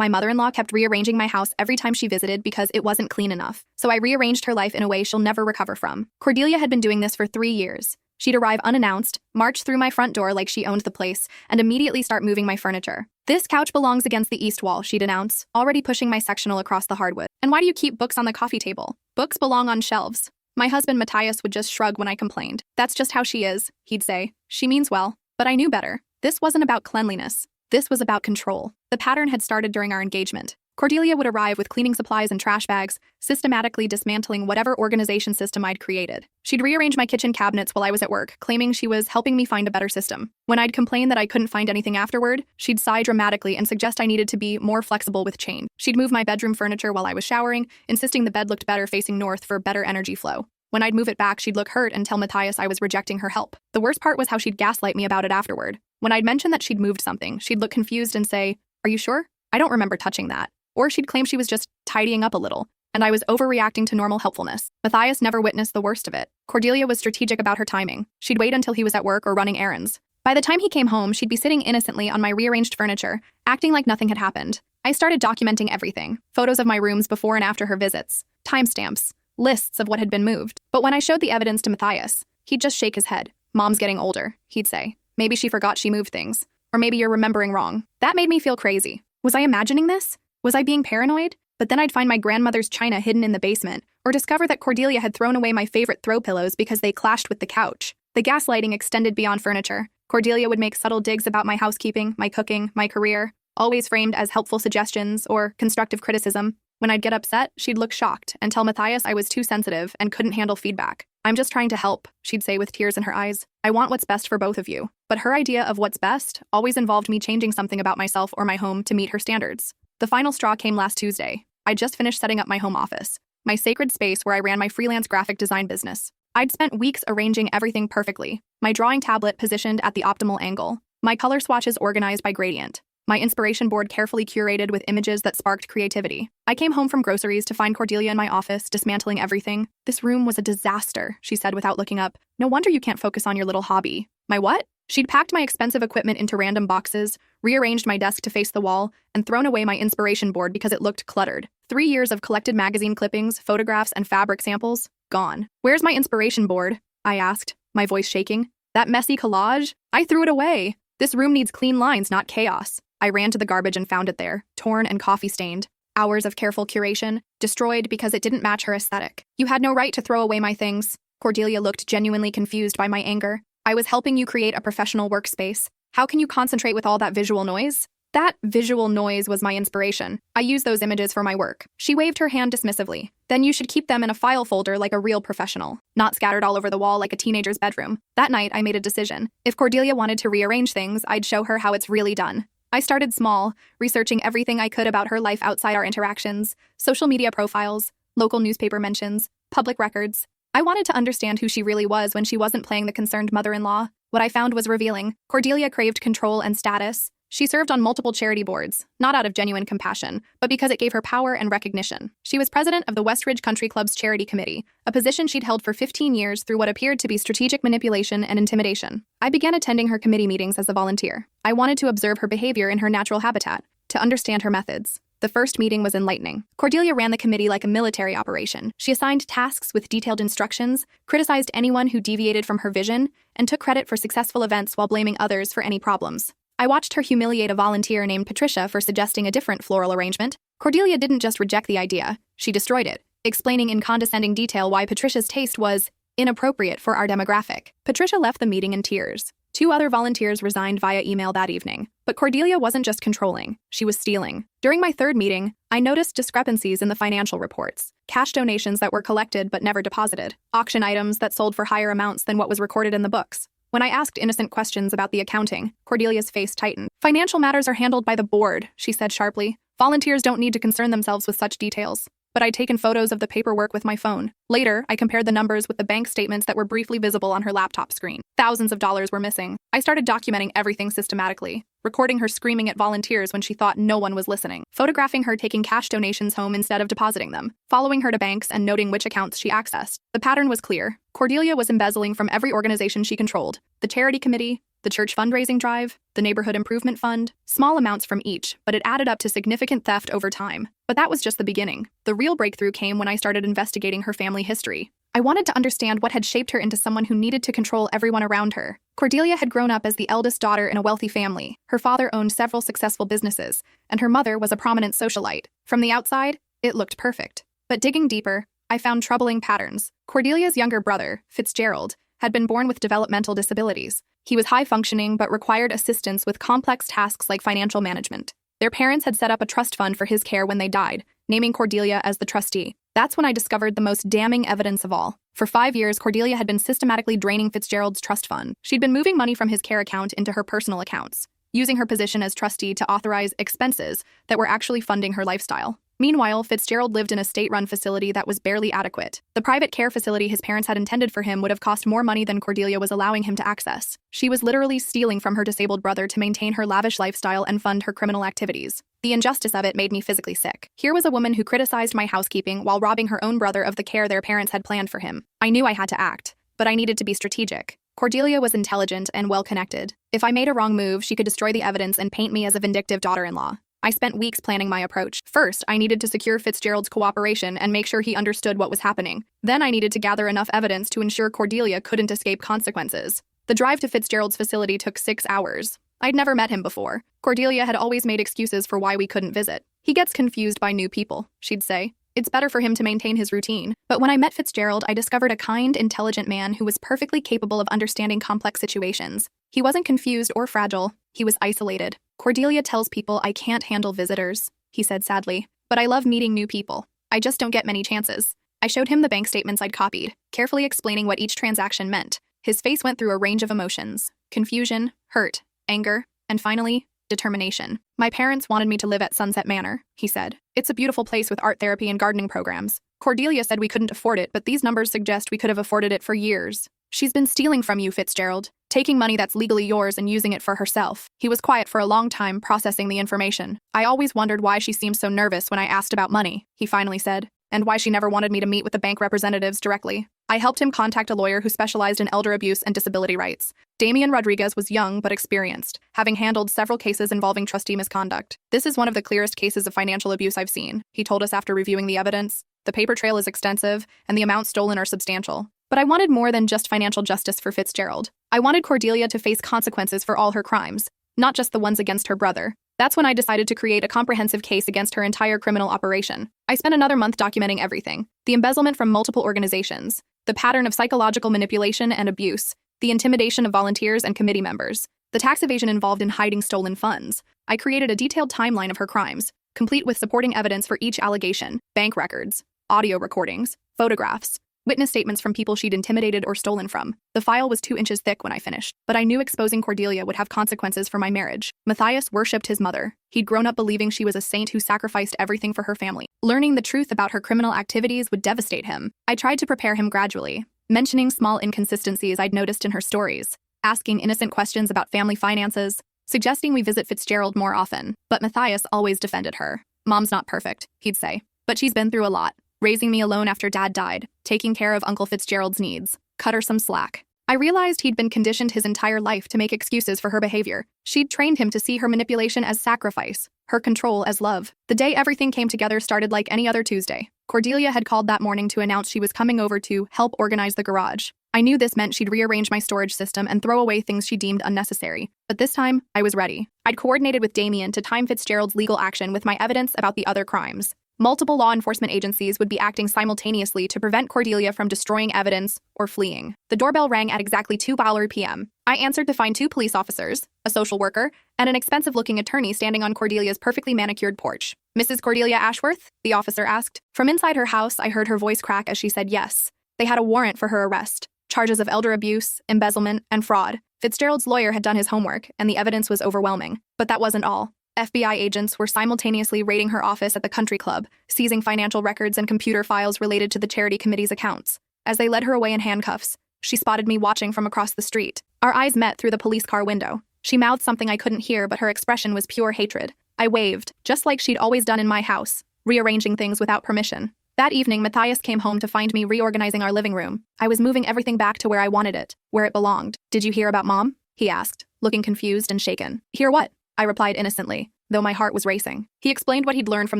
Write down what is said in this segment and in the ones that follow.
My mother-in-law kept rearranging my house every time she visited because it wasn't clean enough. So I rearranged her life in a way she'll never recover from. Cordelia had been doing this for 3 years. She'd arrive unannounced, march through my front door like she owned the place, and immediately start moving my furniture. "This couch belongs against the east wall," she'd announce, already pushing my sectional across the hardwood. "And why do you keep books on the coffee table? Books belong on shelves." My husband Matthias would just shrug when I complained. "That's just how she is," he'd say. "She means well." But I knew better. This wasn't about cleanliness. This was about control. The pattern had started during our engagement. Cordelia would arrive with cleaning supplies and trash bags, systematically dismantling whatever organization system I'd created. She'd rearrange my kitchen cabinets while I was at work, claiming she was helping me find a better system. When I'd complain that I couldn't find anything afterward, she'd sigh dramatically and suggest I needed to be more flexible with change. She'd move my bedroom furniture while I was showering, insisting the bed looked better facing north for better energy flow. When I'd move it back, she'd look hurt and tell Matthias I was rejecting her help. The worst part was how she'd gaslight me about it afterward. When I'd mention that she'd moved something, she'd look confused and say, "Are you sure? I don't remember touching that." Or she'd claim she was just tidying up a little, and I was overreacting to normal helpfulness. Matthias never witnessed the worst of it. Cordelia was strategic about her timing. She'd wait until he was at work or running errands. By the time he came home, she'd be sitting innocently on my rearranged furniture, acting like nothing had happened. I started documenting everything. Photos of my rooms before and after her visits, timestamps, lists of what had been moved. But when I showed the evidence to Matthias, he'd just shake his head. "Mom's getting older," he'd say. "Maybe she forgot she moved things. Or maybe you're remembering wrong." That made me feel crazy. Was I imagining this? Was I being paranoid? But then I'd find my grandmother's china hidden in the basement, or discover that Cordelia had thrown away my favorite throw pillows because they clashed with the couch. The gaslighting extended beyond furniture. Cordelia would make subtle digs about my housekeeping, my cooking, my career, always framed as helpful suggestions or constructive criticism. When I'd get upset, she'd look shocked and tell Matthias I was too sensitive and couldn't handle feedback. "I'm just trying to help," she'd say with tears in her eyes. "I want what's best for both of you." But her idea of what's best always involved me changing something about myself or my home to meet her standards. The final straw came last Tuesday. I'd just finished setting up my home office, my sacred space where I ran my freelance graphic design business. I'd spent weeks arranging everything perfectly, my drawing tablet positioned at the optimal angle, my color swatches organized by gradient, my inspiration board carefully curated with images that sparked creativity. I came home from groceries to find Cordelia in my office, dismantling everything. "This room was a disaster," she said without looking up. "No wonder you can't focus on your little hobby." My what? She'd packed my expensive equipment into random boxes, rearranged my desk to face the wall, and thrown away my inspiration board because it looked cluttered. 3 years of collected magazine clippings, photographs, and fabric samples, gone. "Where's my inspiration board?" I asked, my voice shaking. "That messy collage? I threw it away. This room needs clean lines, not chaos." I ran to the garbage and found it there, torn and coffee-stained. Hours of careful curation, destroyed because it didn't match her aesthetic. "You had no right to throw away my things." Cordelia looked genuinely confused by my anger. "I was helping you create a professional workspace. How can you concentrate with all that visual noise?" "That visual noise was my inspiration. I use those images for my work." She waved her hand dismissively. "Then you should keep them in a file folder like a real professional, not scattered all over the wall like a teenager's bedroom." That night, I made a decision. If Cordelia wanted to rearrange things, I'd show her how it's really done. I started small, researching everything I could about her life outside our interactions, social media profiles, local newspaper mentions, public records. I wanted to understand who she really was when she wasn't playing the concerned mother-in-law. What I found was revealing. Cordelia craved control and status. She served on multiple charity boards, not out of genuine compassion, but because it gave her power and recognition. She was president of the Westridge Country Club's charity committee, a position she'd held for 15 years through what appeared to be strategic manipulation and intimidation. I began attending her committee meetings as a volunteer. I wanted to observe her behavior in her natural habitat, to understand her methods. The first meeting was enlightening. Cordelia ran the committee like a military operation. She assigned tasks with detailed instructions, criticized anyone who deviated from her vision, and took credit for successful events while blaming others for any problems. I watched her humiliate a volunteer named Patricia for suggesting a different floral arrangement. Cordelia didn't just reject the idea, she destroyed it, explaining in condescending detail why Patricia's taste was inappropriate for our demographic. Patricia left the meeting in tears. 2 other volunteers resigned via email that evening. But Cordelia wasn't just controlling, she was stealing. During my third meeting, I noticed discrepancies in the financial reports. Cash donations that were collected but never deposited. Auction items that sold for higher amounts than what was recorded in the books. When I asked innocent questions about the accounting, Cordelia's face tightened. "Financial matters are handled by the board," she said sharply. "Volunteers don't need to concern themselves with such details." But I'd taken photos of the paperwork with my phone. Later, I compared the numbers with the bank statements that were briefly visible on her laptop screen. Thousands of dollars were missing. I started documenting everything systematically, recording her screaming at volunteers when she thought no one was listening, photographing her taking cash donations home instead of depositing them, following her to banks and noting which accounts she accessed. The pattern was clear. Cordelia was embezzling from every organization she controlled: the charity committee, the church fundraising drive, the neighborhood improvement fund, small amounts from each, but it added up to significant theft over time. But that was just the beginning. The real breakthrough came when I started investigating her family history. I wanted to understand what had shaped her into someone who needed to control everyone around her. Cordelia had grown up as the eldest daughter in a wealthy family. Her father owned several successful businesses, and her mother was a prominent socialite. From the outside, it looked perfect. But digging deeper, I found troubling patterns. Cordelia's younger brother, Fitzgerald, had been born with developmental disabilities. He was high-functioning but required assistance with complex tasks like financial management. Their parents had set up a trust fund for his care when they died, naming Cordelia as the trustee. That's when I discovered the most damning evidence of all. For 5 years, Cordelia had been systematically draining Fitzgerald's trust fund. She'd been moving money from his care account into her personal accounts, using her position as trustee to authorize expenses that were actually funding her lifestyle. Meanwhile, Fitzgerald lived in a state-run facility that was barely adequate. The private care facility his parents had intended for him would have cost more money than Cordelia was allowing him to access. She was literally stealing from her disabled brother to maintain her lavish lifestyle and fund her criminal activities. The injustice of it made me physically sick. Here was a woman who criticized my housekeeping while robbing her own brother of the care their parents had planned for him. I knew I had to act, but I needed to be strategic. Cordelia was intelligent and well-connected. If I made a wrong move, she could destroy the evidence and paint me as a vindictive daughter-in-law. I spent weeks planning my approach. First, I needed to secure Fitzgerald's cooperation and make sure he understood what was happening. Then I needed to gather enough evidence to ensure Cordelia couldn't escape consequences. The drive to Fitzgerald's facility took 6 hours. I'd never met him before. Cordelia had always made excuses for why we couldn't visit. He gets confused by new people, she'd say. It's better for him to maintain his routine. But when I met Fitzgerald, I discovered a kind, intelligent man who was perfectly capable of understanding complex situations. He wasn't confused or fragile. He was isolated. Cordelia tells people I can't handle visitors, he said sadly. But I love meeting new people. I just don't get many chances. I showed him the bank statements I'd copied, carefully explaining what each transaction meant. His face went through a range of emotions: confusion, hurt, anger, and finally, determination. My parents wanted me to live at Sunset Manor, he said. It's a beautiful place with art therapy and gardening programs. Cordelia said we couldn't afford it, but these numbers suggest we could have afforded it for years. She's been stealing from you, Fitzgerald, taking money that's legally yours and using it for herself. He was quiet for a long time, processing the information. I always wondered why she seemed so nervous when I asked about money, he finally said, and why she never wanted me to meet with the bank representatives directly. I helped him contact a lawyer who specialized in elder abuse and disability rights. Damian Rodriguez was young but experienced, having handled several cases involving trustee misconduct. This is one of the clearest cases of financial abuse I've seen, he told us after reviewing the evidence. The paper trail is extensive, and the amounts stolen are substantial. But I wanted more than just financial justice for Fitzgerald. I wanted Cordelia to face consequences for all her crimes, not just the ones against her brother. That's when I decided to create a comprehensive case against her entire criminal operation. I spent another month documenting everything: the embezzlement from multiple organizations, the pattern of psychological manipulation and abuse, the intimidation of volunteers and committee members, the tax evasion involved in hiding stolen funds. I created a detailed timeline of her crimes, complete with supporting evidence for each allegation: bank records, audio recordings, photographs, witness statements from people she'd intimidated or stolen from. The file was 2 inches thick when I finished, but I knew exposing Cordelia would have consequences for my marriage. Matthias worshipped his mother. He'd grown up believing she was a saint who sacrificed everything for her family. Learning the truth about her criminal activities would devastate him. I tried to prepare him gradually, mentioning small inconsistencies I'd noticed in her stories, asking innocent questions about family finances, suggesting we visit Fitzgerald more often. But Matthias always defended her. Mom's not perfect, he'd say, but she's been through a lot. Raising me alone after Dad died, taking care of Uncle Fitzgerald's needs. Cut her some slack. I realized he'd been conditioned his entire life to make excuses for her behavior. She'd trained him to see her manipulation as sacrifice, her control as love. The day everything came together started like any other Tuesday. Cordelia had called that morning to announce she was coming over to help organize the garage. I knew this meant she'd rearrange my storage system and throw away things she deemed unnecessary. But this time, I was ready. I'd coordinated with Damian to time Fitzgerald's legal action with my evidence about the other crimes. Multiple law enforcement agencies would be acting simultaneously to prevent Cordelia from destroying evidence or fleeing. The doorbell rang at exactly 2 p.m. I answered to find 2 police officers, a social worker, and an expensive-looking attorney standing on Cordelia's perfectly manicured porch. "Mrs. Cordelia Ashworth?" the officer asked. From inside her house, I heard her voice crack as she said yes. They had a warrant for her arrest, charges of elder abuse, embezzlement, and fraud. Fitzgerald's lawyer had done his homework, and the evidence was overwhelming. But that wasn't all. FBI agents were simultaneously raiding her office at the country club, seizing financial records and computer files related to the charity committee's accounts. As they led her away in handcuffs, she spotted me watching from across the street. Our eyes met through the police car window. She mouthed something I couldn't hear, but her expression was pure hatred. I waved, just like she'd always done in my house, rearranging things without permission. That evening, Matthias came home to find me reorganizing our living room. I was moving everything back to where I wanted it, where it belonged. "Did you hear about Mom?" he asked, looking confused and shaken. Hear what? I replied innocently, though my heart was racing. He explained what he'd learned from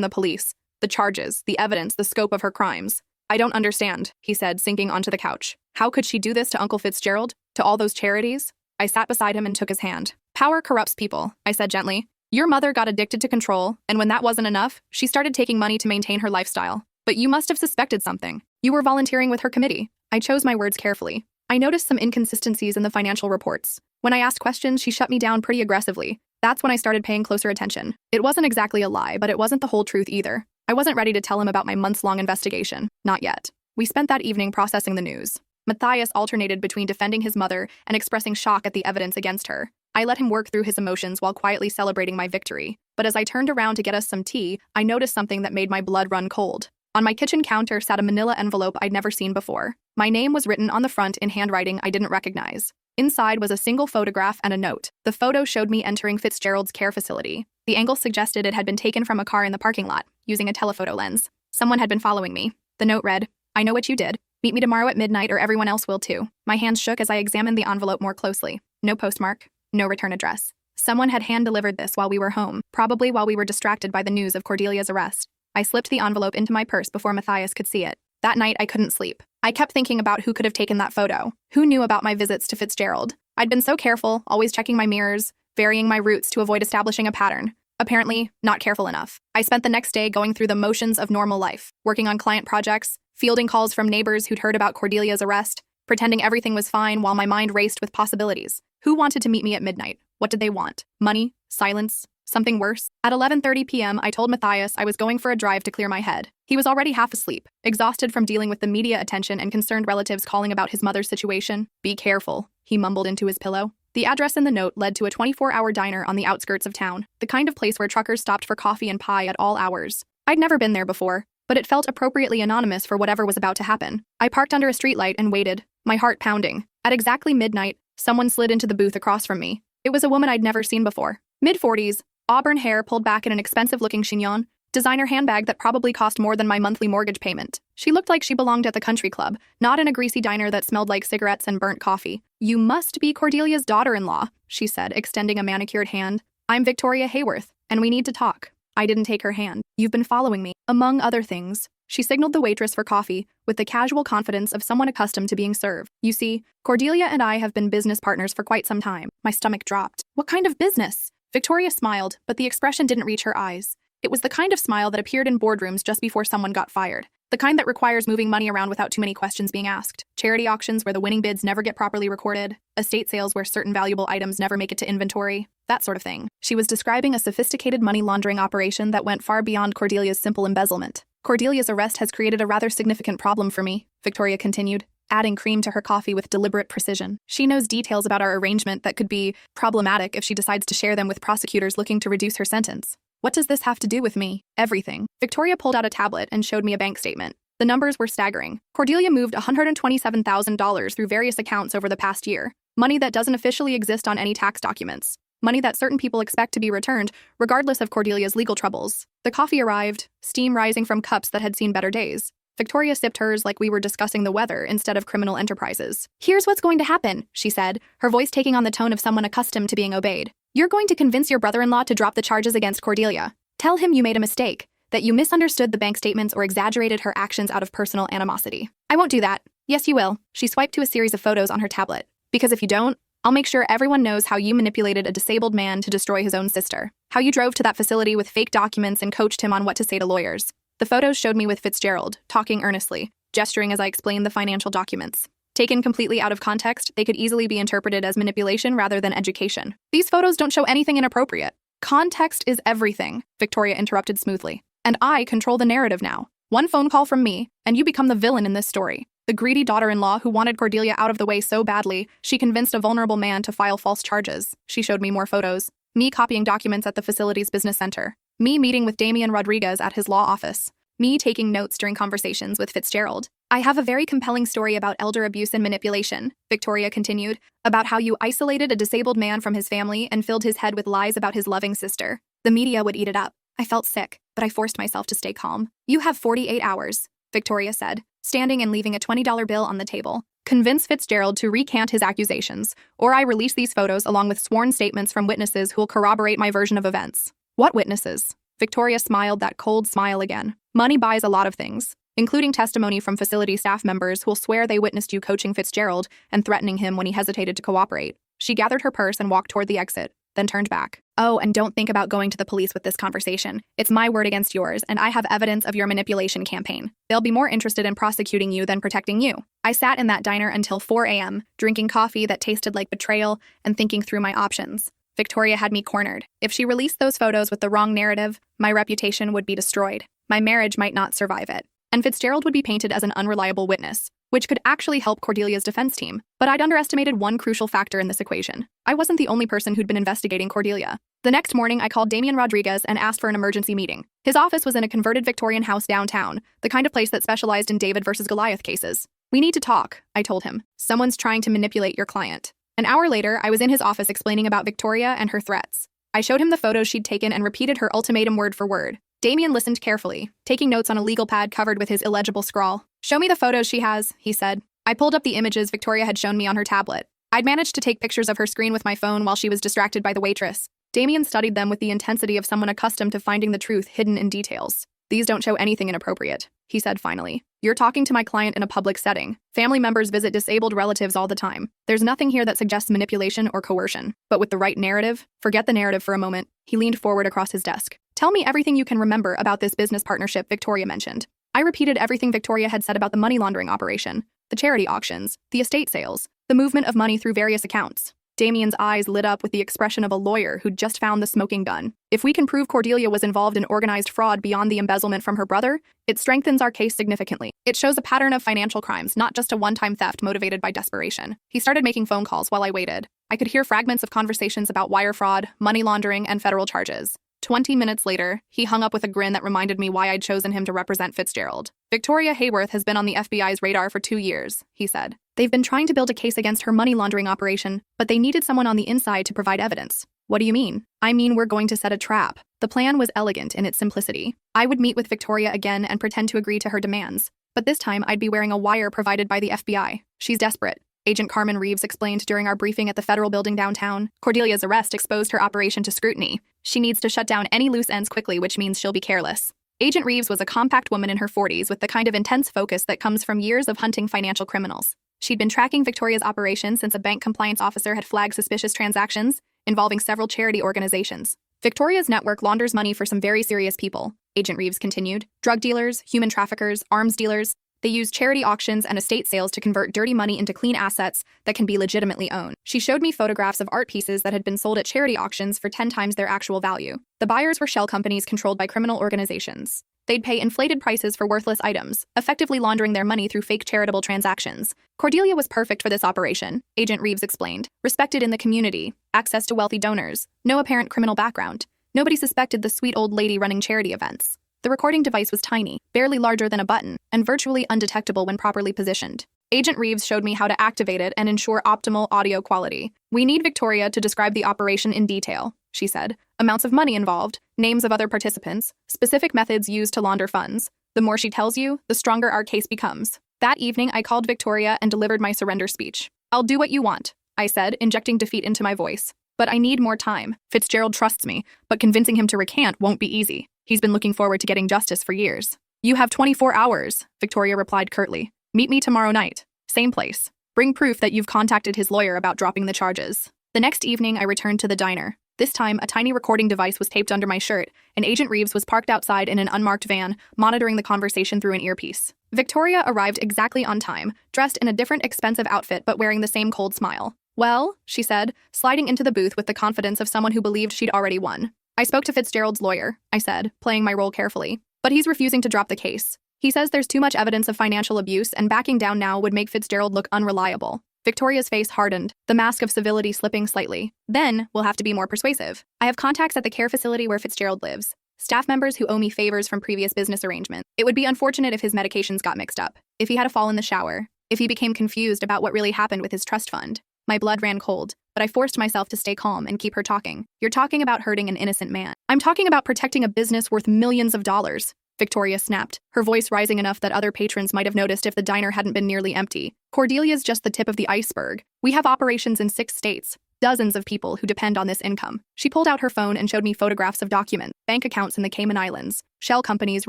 the police, the charges, the evidence, the scope of her crimes. I don't understand, he said, sinking onto the couch. How could she do this to Uncle Fitzgerald? To all those charities? I sat beside him and took his hand. Power corrupts people, I said gently. Your mother got addicted to control, and when that wasn't enough, she started taking money to maintain her lifestyle. But you must have suspected something. You were volunteering with her committee. I chose my words carefully. I noticed some inconsistencies in the financial reports. When I asked questions, she shut me down pretty aggressively. That's when I started paying closer attention. It wasn't exactly a lie, but it wasn't the whole truth either. I wasn't ready to tell him about my months-long investigation. Not yet. We spent that evening processing the news. Matthias alternated between defending his mother and expressing shock at the evidence against her. I let him work through his emotions while quietly celebrating my victory. But as I turned around to get us some tea, I noticed something that made my blood run cold. On my kitchen counter sat a manila envelope I'd never seen before. My name was written on the front in handwriting I didn't recognize. Inside was a single photograph and a note. The photo showed me entering Fitzgerald's care facility. The angle suggested it had been taken from a car in the parking lot, using a telephoto lens. Someone had been following me. The note read, I know what you did. Meet me tomorrow at midnight or everyone else will too. My hands shook as I examined the envelope more closely. No postmark, no return address. Someone had hand-delivered this while we were home, probably while we were distracted by the news of Cordelia's arrest. I slipped the envelope into my purse before Matthias could see it. That night, I couldn't sleep. I kept thinking about who could have taken that photo. Who knew about my visits to Fitzgerald? I'd been so careful, always checking my mirrors, varying my routes to avoid establishing a pattern. Apparently, not careful enough. I spent the next day going through the motions of normal life, working on client projects, fielding calls from neighbors who'd heard about Cordelia's arrest, pretending everything was fine while my mind raced with possibilities. Who wanted to meet me at midnight? What did they want? Money? Silence? Something worse? At 11:30 p.m., I told Matthias I was going for a drive to clear my head. He was already half asleep, exhausted from dealing with the media attention and concerned relatives calling about his mother's situation. Be careful, he mumbled into his pillow. The address in the note led to a 24-hour diner on the outskirts of town, the kind of place where truckers stopped for coffee and pie at all hours. I'd never been there before, but it felt appropriately anonymous for whatever was about to happen. I parked under a streetlight and waited, my heart pounding. At exactly midnight, someone slid into the booth across from me. It was a woman I'd never seen before. Mid-40s, auburn hair pulled back in an expensive-looking chignon, designer handbag that probably cost more than my monthly mortgage payment. She looked like she belonged at the country club, not in a greasy diner that smelled like cigarettes and burnt coffee. You must be Cordelia's daughter-in-law, she said, extending a manicured hand. I'm Victoria Hayworth, and we need to talk. I didn't take her hand. You've been following me, among other things. She signaled the waitress for coffee, with the casual confidence of someone accustomed to being served. You see, Cordelia and I have been business partners for quite some time. My stomach dropped. What kind of business? Victoria smiled, but the expression didn't reach her eyes. It was the kind of smile that appeared in boardrooms just before someone got fired. The kind that requires moving money around without too many questions being asked. Charity auctions where the winning bids never get properly recorded. Estate sales where certain valuable items never make it to inventory. That sort of thing. She was describing a sophisticated money laundering operation that went far beyond Cordelia's simple embezzlement. Cordelia's arrest has created a rather significant problem for me, Victoria continued, adding cream to her coffee with deliberate precision. She knows details about our arrangement that could be problematic if she decides to share them with prosecutors looking to reduce her sentence. What does this have to do with me? Everything. Victoria pulled out a tablet and showed me a bank statement. The numbers were staggering. Cordelia moved $127,000 through various accounts over the past year. Money that doesn't officially exist on any tax documents. Money that certain people expect to be returned, regardless of Cordelia's legal troubles. The coffee arrived, steam rising from cups that had seen better days. Victoria sipped hers like we were discussing the weather instead of criminal enterprises. Here's what's going to happen, she said, her voice taking on the tone of someone accustomed to being obeyed. You're going to convince your brother-in-law to drop the charges against Cordelia. Tell him you made a mistake, that you misunderstood the bank statements or exaggerated her actions out of personal animosity. I won't do that. Yes, you will. She swiped to a series of photos on her tablet. Because if you don't, I'll make sure everyone knows how you manipulated a disabled man to destroy his own sister. How you drove to that facility with fake documents and coached him on what to say to lawyers. The photos showed me with Fitzgerald, talking earnestly, gesturing as I explained the financial documents. Taken completely out of context, they could easily be interpreted as manipulation rather than education. These photos don't show anything inappropriate. Context is everything, Victoria interrupted smoothly. And I control the narrative now. One phone call from me, and you become the villain in this story. The greedy daughter-in-law who wanted Cordelia out of the way so badly, she convinced a vulnerable man to file false charges. She showed me more photos. Me copying documents at the facility's business center. Me meeting with Damian Rodriguez at his law office. Me taking notes during conversations with Fitzgerald. I have a very compelling story about elder abuse and manipulation, Victoria continued, about how you isolated a disabled man from his family and filled his head with lies about his loving sister. The media would eat it up. I felt sick, but I forced myself to stay calm. You have 48 hours, Victoria said, standing and leaving a $20 bill on the table. Convince Fitzgerald to recant his accusations, or I release these photos along with sworn statements from witnesses who will corroborate my version of events. What witnesses? Victoria smiled that cold smile again. Money buys a lot of things, including testimony from facility staff members who will swear they witnessed you coaching Fitzgerald and threatening him when he hesitated to cooperate. She gathered her purse and walked toward the exit, then turned back. Oh, and don't think about going to the police with this conversation. It's my word against yours, and I have evidence of your manipulation campaign. They'll be more interested in prosecuting you than protecting you. I sat in that diner until 4 a.m., drinking coffee that tasted like betrayal and thinking through my options. Victoria had me cornered. If she released those photos with the wrong narrative, my reputation would be destroyed. My marriage might not survive it. And Fitzgerald would be painted as an unreliable witness, which could actually help Cordelia's defense team. But I'd underestimated one crucial factor in this equation. I wasn't the only person who'd been investigating Cordelia. The next morning, I called Damian Rodriguez and asked for an emergency meeting. His office was in a converted Victorian house downtown, the kind of place that specialized in David versus Goliath cases. We need to talk, I told him. Someone's trying to manipulate your client. An hour later, I was in his office explaining about Victoria and her threats. I showed him the photos she'd taken and repeated her ultimatum word for word. Damian listened carefully, taking notes on a legal pad covered with his illegible scrawl. Show me the photos she has, he said. I pulled up the images Victoria had shown me on her tablet. I'd managed to take pictures of her screen with my phone while she was distracted by the waitress. Damian studied them with the intensity of someone accustomed to finding the truth hidden in details. These don't show anything inappropriate, he said finally. You're talking to my client in a public setting. Family members visit disabled relatives all the time. There's nothing here that suggests manipulation or coercion. But with the right narrative, forget the narrative for a moment. He leaned forward across his desk. Tell me everything you can remember about this business partnership Victoria mentioned. I repeated everything Victoria had said about the money laundering operation, the charity auctions, the estate sales, the movement of money through various accounts. Damian's eyes lit up with the expression of a lawyer who'd just found the smoking gun. If we can prove Cordelia was involved in organized fraud beyond the embezzlement from her brother, it strengthens our case significantly. It shows a pattern of financial crimes, not just a one-time theft motivated by desperation. He started making phone calls while I waited. I could hear fragments of conversations about wire fraud, money laundering, and federal charges. 20 minutes later, he hung up with a grin that reminded me why I'd chosen him to represent Fitzgerald. Victoria Hayworth has been on the FBI's radar for 2 years, he said. They've been trying to build a case against her money laundering operation, but they needed someone on the inside to provide evidence. What do you mean? I mean we're going to set a trap. The plan was elegant in its simplicity. I would meet with Victoria again and pretend to agree to her demands. But this time I'd be wearing a wire provided by the FBI. She's desperate. Agent Carmen Reeves explained during our briefing at the federal building downtown. Cordelia's arrest exposed her operation to scrutiny. She needs to shut down any loose ends quickly, which means she'll be careless. Agent Reeves was a compact woman in her 40s with the kind of intense focus that comes from years of hunting financial criminals. She'd been tracking Victoria's operation since a bank compliance officer had flagged suspicious transactions involving several charity organizations. Victoria's network launders money for some very serious people, Agent Reeves continued. Drug dealers, human traffickers, arms dealers. They use charity auctions and estate sales to convert dirty money into clean assets that can be legitimately owned. She showed me photographs of art pieces that had been sold at charity auctions for 10 times their actual value. The buyers were shell companies controlled by criminal organizations. They'd pay inflated prices for worthless items, effectively laundering their money through fake charitable transactions. Cordelia was perfect for this operation, Agent Reeves explained. Respected in the community, access to wealthy donors, no apparent criminal background. Nobody suspected the sweet old lady running charity events. The recording device was tiny, barely larger than a button, and virtually undetectable when properly positioned. Agent Reeves showed me how to activate it and ensure optimal audio quality. We need Victoria to describe the operation in detail, she said. Amounts of money involved, names of other participants, specific methods used to launder funds. The more she tells you, the stronger our case becomes. That evening, I called Victoria and delivered my surrender speech. I'll do what you want, I said, injecting defeat into my voice. But I need more time. Fitzgerald trusts me, but convincing him to recant won't be easy. He's been looking forward to getting justice for years. You have 24 hours, Victoria replied curtly. Meet me tomorrow night. Same place. Bring proof that you've contacted his lawyer about dropping the charges. The next evening, I returned to the diner. This time, a tiny recording device was taped under my shirt, and Agent Reeves was parked outside in an unmarked van, monitoring the conversation through an earpiece. Victoria arrived exactly on time, dressed in a different expensive outfit but wearing the same cold smile. Well, she said, sliding into the booth with the confidence of someone who believed she'd already won. I spoke to Fitzgerald's lawyer, I said, playing my role carefully. But he's refusing to drop the case. He says there's too much evidence of financial abuse and backing down now would make Fitzgerald look unreliable. Victoria's face hardened, the mask of civility slipping slightly. Then, we'll have to be more persuasive. I have contacts at the care facility where Fitzgerald lives. Staff members who owe me favors from previous business arrangements. It would be unfortunate if his medications got mixed up, if he had a fall in the shower, if he became confused about what really happened with his trust fund. My blood ran cold, but I forced myself to stay calm and keep her talking. You're talking about hurting an innocent man. I'm talking about protecting a business worth millions of dollars. Victoria snapped, her voice rising enough that other patrons might have noticed if the diner hadn't been nearly empty. Cordelia's just the tip of the iceberg. We have operations in 6 states. Dozens of people who depend on this income. She pulled out her phone and showed me photographs of documents, bank accounts in the Cayman Islands, shell companies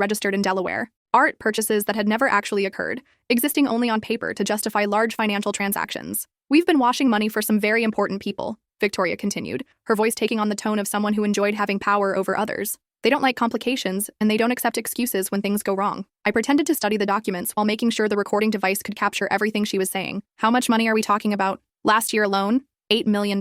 registered in Delaware, art purchases that had never actually occurred, existing only on paper to justify large financial transactions. We've been washing money for some very important people, Victoria continued, her voice taking on the tone of someone who enjoyed having power over others. They don't like complications, and they don't accept excuses when things go wrong. I pretended to study the documents while making sure the recording device could capture everything she was saying. How much money are we talking about? Last year alone? $8 million.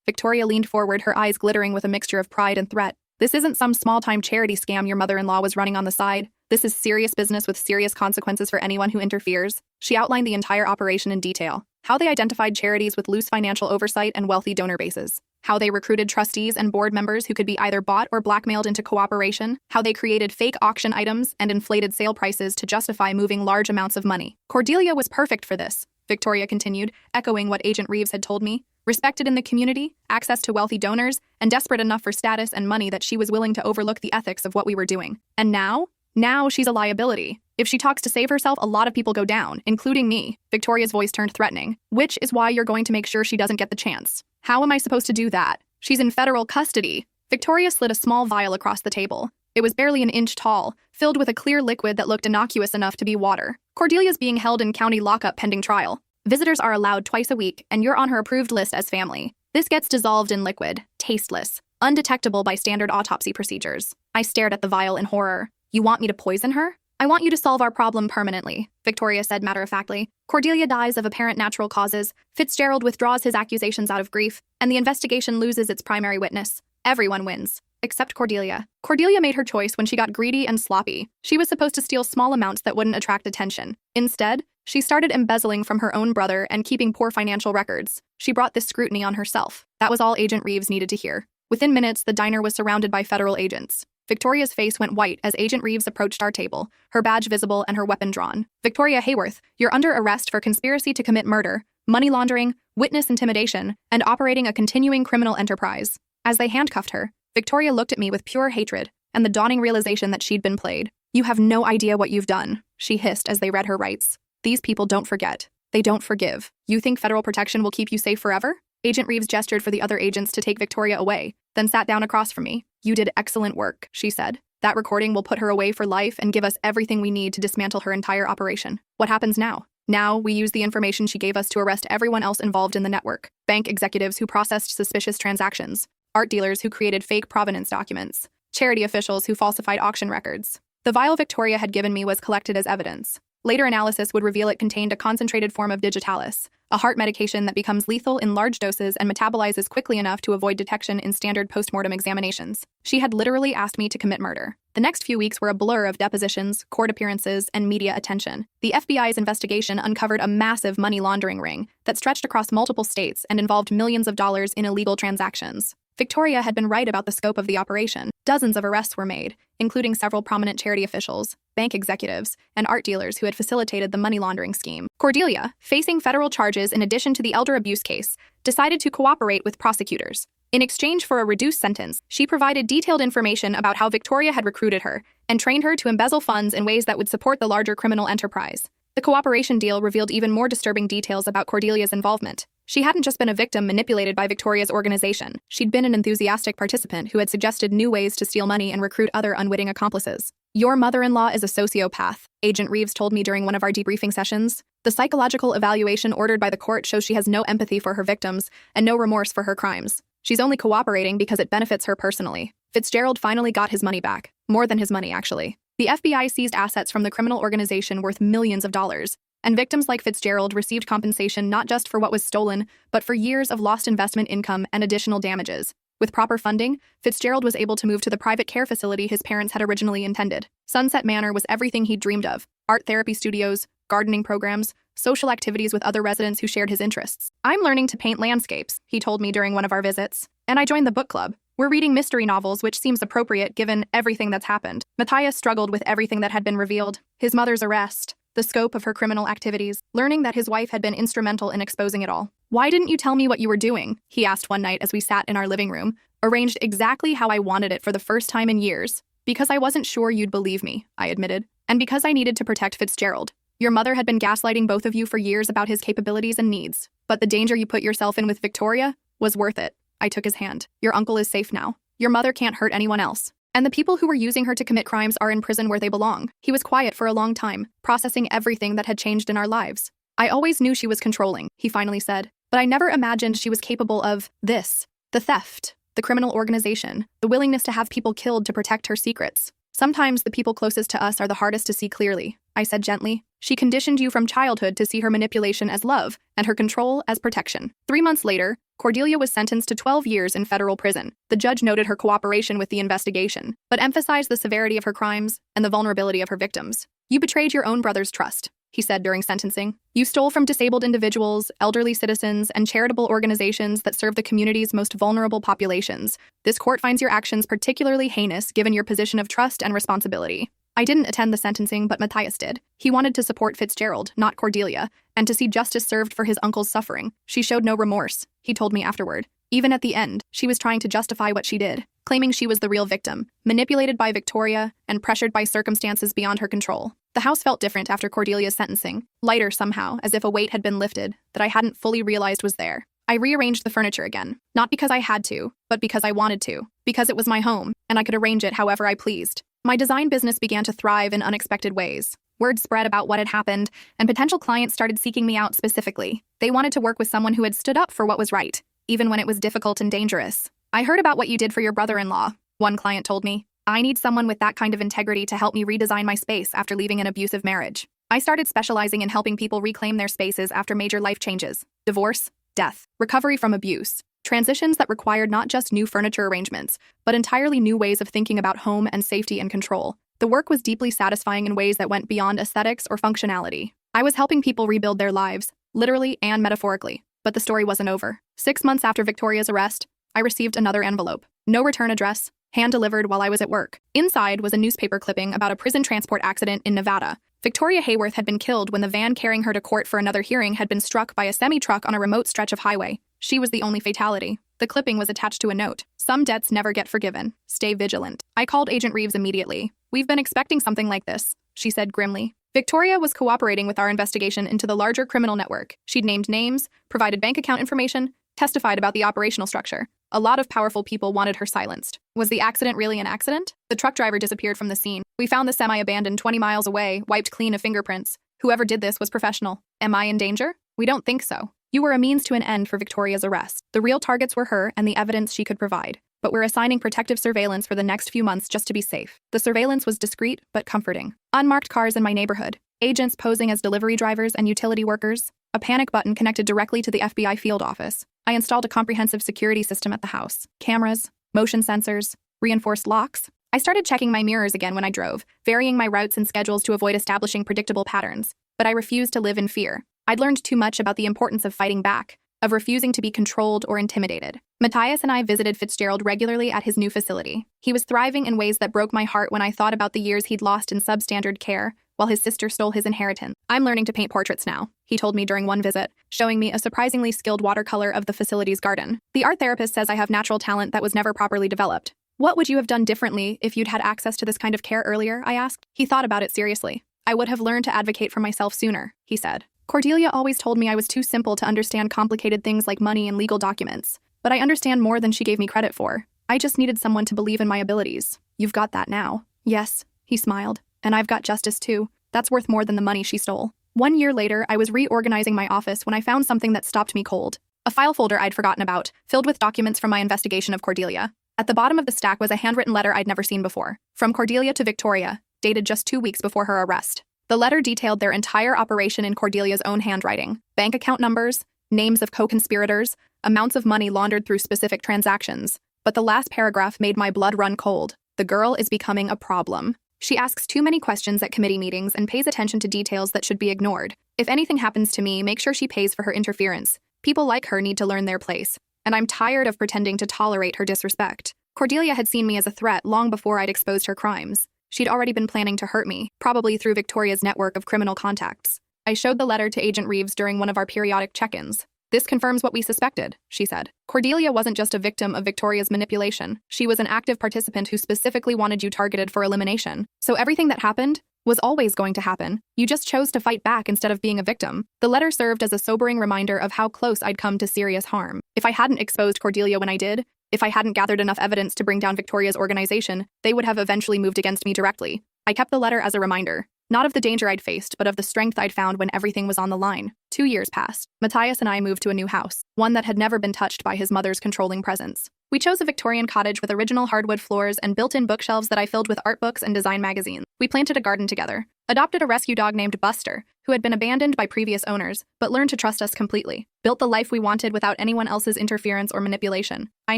Victoria leaned forward, her eyes glittering with a mixture of pride and threat. This isn't some small-time charity scam your mother-in-law was running on the side. This is serious business with serious consequences for anyone who interferes. She outlined the entire operation in detail. How they identified charities with loose financial oversight and wealthy donor bases. How they recruited trustees and board members who could be either bought or blackmailed into cooperation. How they created fake auction items and inflated sale prices to justify moving large amounts of money. Cordelia was perfect for this, Victoria continued, echoing what Agent Reeves had told me. Respected in the community, access to wealthy donors, and desperate enough for status and money that she was willing to overlook the ethics of what we were doing. And now she's a liability. If she talks to save herself, a lot of people go down, including me. Victoria's voice turned threatening. Which is why you're going to make sure she doesn't get the chance. How am I supposed to do that? She's in federal custody. Victoria slid a small vial across the table. It was barely an inch tall, filled with a clear liquid that looked innocuous enough to be water. Cordelia's being held in county lockup pending trial. Visitors are allowed twice a week, and you're on her approved list as family. This gets dissolved in liquid, tasteless, undetectable by standard autopsy procedures. I stared at the vial in horror. You want me to poison her? I want you to solve our problem permanently, Victoria said matter-of-factly. Cordelia dies of apparent natural causes, Fitzgerald withdraws his accusations out of grief, and the investigation loses its primary witness. Everyone wins. Except Cordelia. Cordelia made her choice when she got greedy and sloppy. She was supposed to steal small amounts that wouldn't attract attention. Instead, she started embezzling from her own brother and keeping poor financial records. She brought this scrutiny on herself. That was all Agent Reeves needed to hear. Within minutes, the diner was surrounded by federal agents. Victoria's face went white as Agent Reeves approached our table, her badge visible and her weapon drawn. Victoria Hayworth, you're under arrest for conspiracy to commit murder, money laundering, witness intimidation, and operating a continuing criminal enterprise. As they handcuffed her, Victoria looked at me with pure hatred and the dawning realization that she'd been played. You have no idea what you've done, she hissed as they read her rights. These people don't forget. They don't forgive. You think federal protection will keep you safe forever? Agent Reeves gestured for the other agents to take Victoria away, then sat down across from me. You did excellent work, she said. That recording will put her away for life and give us everything we need to dismantle her entire operation. What happens now? Now, we use the information she gave us to arrest everyone else involved in the network. Bank executives who processed suspicious transactions, art dealers who created fake provenance documents, charity officials who falsified auction records. The vial Victoria had given me was collected as evidence. Later analysis would reveal it contained a concentrated form of digitalis, a heart medication that becomes lethal in large doses and metabolizes quickly enough to avoid detection in standard postmortem examinations. She had literally asked me to commit murder. The next few weeks were a blur of depositions, court appearances, and media attention. The FBI's investigation uncovered a massive money laundering ring that stretched across multiple states and involved millions of dollars in illegal transactions. Victoria had been right about the scope of the operation. Dozens of arrests were made, including several prominent charity officials, bank executives, and art dealers who had facilitated the money laundering scheme. Cordelia, facing federal charges in addition to the elder abuse case, decided to cooperate with prosecutors. In exchange for a reduced sentence, she provided detailed information about how Victoria had recruited her and trained her to embezzle funds in ways that would support the larger criminal enterprise. The cooperation deal revealed even more disturbing details about Cordelia's involvement. She hadn't just been a victim manipulated by Victoria's organization. She'd been an enthusiastic participant who had suggested new ways to steal money and recruit other unwitting accomplices. Your mother-in-law is a sociopath, Agent Reeves told me during one of our debriefing sessions. The psychological evaluation ordered by the court shows she has no empathy for her victims and no remorse for her crimes. She's only cooperating because it benefits her personally. Fitzgerald finally got his money back. More than his money, actually. The FBI seized assets from the criminal organization worth millions of dollars. And victims like Fitzgerald received compensation not just for what was stolen, but for years of lost investment income and additional damages. With proper funding, Fitzgerald was able to move to the private care facility his parents had originally intended. Sunset Manor was everything he'd dreamed of: art therapy studios, gardening programs, social activities with other residents who shared his interests. I'm learning to paint landscapes, he told me during one of our visits. And I joined the book club. We're reading mystery novels, which seems appropriate given everything that's happened. Matthias struggled with everything that had been revealed. His mother's arrest, the scope of her criminal activities, learning that his wife had been instrumental in exposing it all. Why didn't you tell me what you were doing? He asked one night as we sat in our living room, arranged exactly how I wanted it for the first time in years. Because I wasn't sure you'd believe me, I admitted. And because I needed to protect Fitzgerald. Your mother had been gaslighting both of you for years about his capabilities and needs. But the danger you put yourself in with Victoria was worth it. I took his hand. Your uncle is safe now. Your mother can't hurt anyone else. And the people who were using her to commit crimes are in prison where they belong. He was quiet for a long time, processing everything that had changed in our lives. I always knew she was controlling, he finally said. But I never imagined she was capable of this. The theft, the criminal organization, the willingness to have people killed to protect her secrets. Sometimes the people closest to us are the hardest to see clearly, I said gently. She conditioned you from childhood to see her manipulation as love and her control as protection. 3 months later, Cordelia was sentenced to 12 years in federal prison. The judge noted her cooperation with the investigation, but emphasized the severity of her crimes and the vulnerability of her victims. You betrayed your own brother's trust, he said during sentencing. You stole from disabled individuals, elderly citizens, and charitable organizations that serve the community's most vulnerable populations. This court finds your actions particularly heinous given your position of trust and responsibility. I didn't attend the sentencing, but Matthias did. He wanted to support Fitzgerald, not Cordelia, and to see justice served for his uncle's suffering. She showed no remorse, he told me afterward. Even at the end, she was trying to justify what she did, claiming she was the real victim, manipulated by Victoria and pressured by circumstances beyond her control. The house felt different after Cordelia's sentencing, lighter somehow, as if a weight had been lifted that I hadn't fully realized was there. I rearranged the furniture again, not because I had to, but because I wanted to, because it was my home, and I could arrange it however I pleased. My design business began to thrive in unexpected ways. Word spread about what had happened, and potential clients started seeking me out specifically. They wanted to work with someone who had stood up for what was right, even when it was difficult and dangerous. I heard about what you did for your brother-in-law, one client told me. I need someone with that kind of integrity to help me redesign my space after leaving an abusive marriage. I started specializing in helping people reclaim their spaces after major life changes: divorce, death, recovery from abuse. Transitions that required not just new furniture arrangements, but entirely new ways of thinking about home and safety and control. The work was deeply satisfying in ways that went beyond aesthetics or functionality. I was helping people rebuild their lives, literally and metaphorically. But the story wasn't over. 6 months after Victoria's arrest, I received another envelope. No return address, hand-delivered while I was at work. Inside was a newspaper clipping about a prison transport accident in Nevada. Victoria Hayworth had been killed when the van carrying her to court for another hearing had been struck by a semi-truck on a remote stretch of highway. She was the only fatality. The clipping was attached to a note. Some debts never get forgiven. Stay vigilant. I called Agent Reeves immediately. We've been expecting something like this, she said grimly. Victoria was cooperating with our investigation into the larger criminal network. She'd named names, provided bank account information, testified about the operational structure. A lot of powerful people wanted her silenced. Was the accident really an accident? The truck driver disappeared from the scene. We found the semi abandoned 20 miles away, wiped clean of fingerprints. Whoever did this was professional. Am I in danger? We don't think so. You were a means to an end for Victoria's arrest. The real targets were her and the evidence she could provide. But we're assigning protective surveillance for the next few months just to be safe. The surveillance was discreet but comforting. Unmarked cars in my neighborhood. Agents posing as delivery drivers and utility workers. A panic button connected directly to the FBI field office. I installed a comprehensive security system at the house. Cameras, motion sensors, reinforced locks. I started checking my mirrors again when I drove, varying my routes and schedules to avoid establishing predictable patterns. But I refused to live in fear. I'd learned too much about the importance of fighting back, of refusing to be controlled or intimidated. Matthias and I visited Fitzgerald regularly at his new facility. He was thriving in ways that broke my heart when I thought about the years he'd lost in substandard care, while his sister stole his inheritance. I'm learning to paint portraits now, he told me during one visit, showing me a surprisingly skilled watercolor of the facility's garden. The art therapist says I have natural talent that was never properly developed. What would you have done differently if you'd had access to this kind of care earlier? I asked. He thought about it seriously. I would have learned to advocate for myself sooner, he said. Cordelia always told me I was too simple to understand complicated things like money and legal documents, but I understand more than she gave me credit for. I just needed someone to believe in my abilities. You've got that now. Yes, he smiled. And I've got justice too. That's worth more than the money she stole. 1 year later, I was reorganizing my office when I found something that stopped me cold. A file folder I'd forgotten about, filled with documents from my investigation of Cordelia. At the bottom of the stack was a handwritten letter I'd never seen before. From Cordelia to Victoria, dated just 2 weeks before her arrest. The letter detailed their entire operation in Cordelia's own handwriting. Bank account numbers, names of co-conspirators, amounts of money laundered through specific transactions. But the last paragraph made my blood run cold. The girl is becoming a problem. She asks too many questions at committee meetings and pays attention to details that should be ignored. If anything happens to me, make sure she pays for her interference. People like her need to learn their place. And I'm tired of pretending to tolerate her disrespect. Cordelia had seen me as a threat long before I'd exposed her crimes. She'd already been planning to hurt me, probably through Victoria's network of criminal contacts. I showed the letter to Agent Reeves during one of our periodic check-ins. This confirms what we suspected, she said. Cordelia wasn't just a victim of Victoria's manipulation. She was an active participant who specifically wanted you targeted for elimination. So everything that happened was always going to happen. You just chose to fight back instead of being a victim. The letter served as a sobering reminder of how close I'd come to serious harm. If I hadn't exposed Cordelia when I did, if I hadn't gathered enough evidence to bring down Victoria's organization, they would have eventually moved against me directly. I kept the letter as a reminder, not of the danger I'd faced, but of the strength I'd found when everything was on the line. 2 years passed. Matthias and I moved to a new house, one that had never been touched by his mother's controlling presence. We chose a Victorian cottage with original hardwood floors and built-in bookshelves that I filled with art books and design magazines. We planted a garden together, adopted a rescue dog named Buster, who had been abandoned by previous owners, but learned to trust us completely. Built the life we wanted without anyone else's interference or manipulation. I